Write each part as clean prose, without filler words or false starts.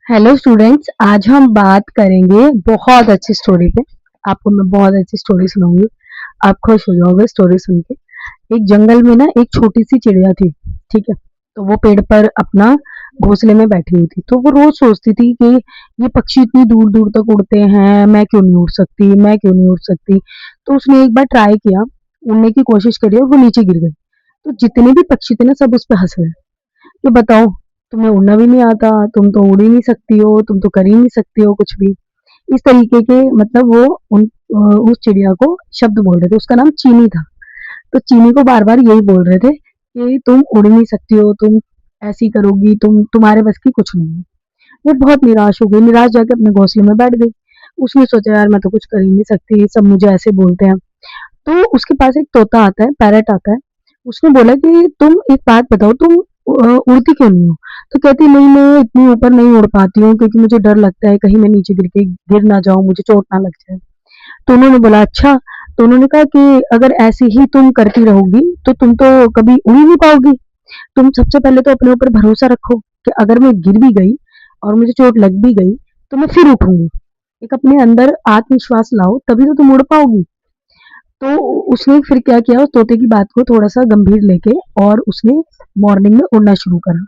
Hello students, आज हम बात करेंगे बहुत अच्छी स्टोरी पे। आपको मैं बहुत अच्छी स्टोरी सुनाऊंगी। आप खुश हो जाओगे स्टोरी सुन के। एक जंगल में ना एक छोटी सी चिड़िया थी। ठीक है। तो वो पेड़ पर अपना घोंसले में बैठी हुई थी। तो वो रोज सोचती थी कि ये पक्षी इतनी दूर दूर तक उड़ते हैं, मैं क्यों नहीं उड़ सकती, मैं क्यों नहीं उड़ सकती। तो उसने एक बार ट्राई किया, उड़ने की कोशिश करी और वो नीचे गिर गई। तो जितने भी पक्षी थे ना, सब उस पर हंस रहे। कि बताओ, तुम्हें उड़ना भी नहीं आता, तुम तो उड़ ही नहीं सकती हो, तुम तो कर ही नहीं सकती हो कुछ भी। इस तरीके के मतलब वो उस चिड़िया को शब्द बोल रहे थे। उसका नाम चीनी था। तो चीनी को बार बार यही बोल रहे थे कि तुम उड़ नहीं सकती हो, तुम ऐसी करोगी, तुम्हारे बस की कुछ नहीं है। वो बहुत निराश हो गई, निराश जाके अपने घोंसले में बैठ गई। उसने सोचा, यार मैं तो कुछ कर ही नहीं सकती, सब मुझे ऐसे बोलते हैं। तो उसके पास एक तोता आता है, पैरट आता है। उसने बोला कि तुम एक बात बताओ, तुम उड़ती क्यों नहीं हो। तो कहती, नहीं मैं इतनी ऊपर नहीं उड़ पाती हूँ क्योंकि मुझे डर लगता है कहीं मैं नीचे गिर ना जाऊं, मुझे चोट ना लग जाए। तो उन्होंने बोला, अच्छा। तो उन्होंने कहा कि अगर ऐसे ही तुम करती रहोगी तो तुम तो कभी उड़ ही नहीं पाओगी। तुम सबसे पहले तो अपने ऊपर भरोसा रखो कि अगर मैं गिर भी गई और मुझे चोट लग भी गई तो मैं फिर उठूंगी। एक अपने अंदर आत्मविश्वास लाओ, तभी तो तुम उड़ पाओगी। तो उसने फिर क्या किया, उस तोते की बात को थोड़ा सा गंभीर लेके और उसने मॉर्निंग में उड़ना शुरू करा।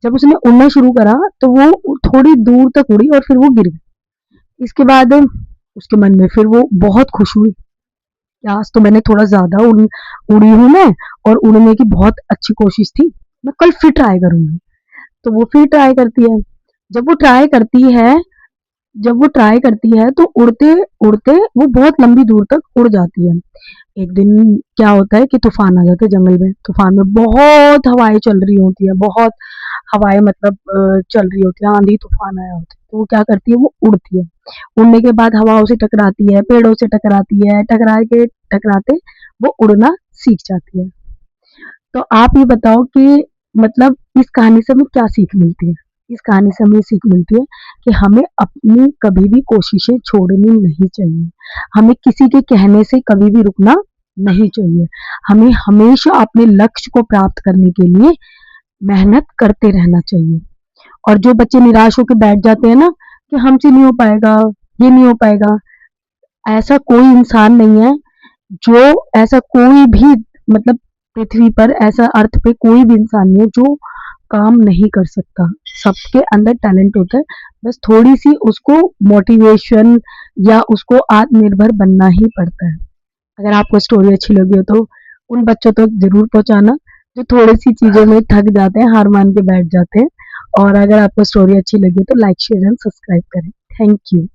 जब उसने उड़ना शुरू करा तो वो थोड़ी दूर तक उड़ी और फिर वो गिर गई। इसके बाद उसके मन में फिर वो बहुत खुश हुई कि आज तो मैंने थोड़ा ज्यादा उड़ी हूँ मैं, और उड़ने की बहुत अच्छी कोशिश थी, मैं कल फिर ट्राई करूंगी। तो वो फिर ट्राई करती है। जब वो ट्राई करती है जब वो ट्राई करती है तो उड़ते उड़ते वो बहुत लंबी दूर तक उड़ जाती है। एक दिन क्या होता है कि तूफान आ जाता है जंगल में। तूफान में बहुत हवाएं चल रही होती है, बहुत हवाएं मतलब चल रही होती है, आंधी तूफान आया होता है। तो वो क्या करती है, वो उड़ती है। उड़ने के बाद हवाओं से टकराती है, पेड़ों से टकराती है, टकराते वो उड़ना सीख जाती है। तो आप ये बताओ कि मतलब इस कहानी से हमें क्या सीख मिलती है। इस कहानी से हमें सीख मिलती है कि हमें अपनी कभी भी कोशिशें छोड़नी नहीं चाहिए। हमें किसी के कहने से कभी भी रुकना नहीं चाहिए। हमें हमेशा अपने लक्ष्य को प्राप्त करने के लिए मेहनत करते रहना चाहिए। और जो बच्चे निराश होकर बैठ जाते हैं ना कि हमसे नहीं हो पाएगा, ये नहीं हो पाएगा, ऐसा कोई इंसान नहीं है, जो ऐसा कोई भी मतलब पृथ्वी पर ऐसा अर्थ पे कोई भी इंसान नहीं है जो काम नहीं कर सकता। सबके अंदर टैलेंट होता है, बस थोड़ी सी उसको मोटिवेशन या उसको आत्मनिर्भर बनना ही पड़ता है। अगर आपको स्टोरी अच्छी लगी हो तो उन बच्चों तक जरूर पहुंचाना जो थोड़ी सी चीजों में थक जाते हैं, हार मान के बैठ जाते हैं। और अगर आपको स्टोरी अच्छी लगी तो लाइक शेयर एंड सब्सक्राइब करें। Thank you.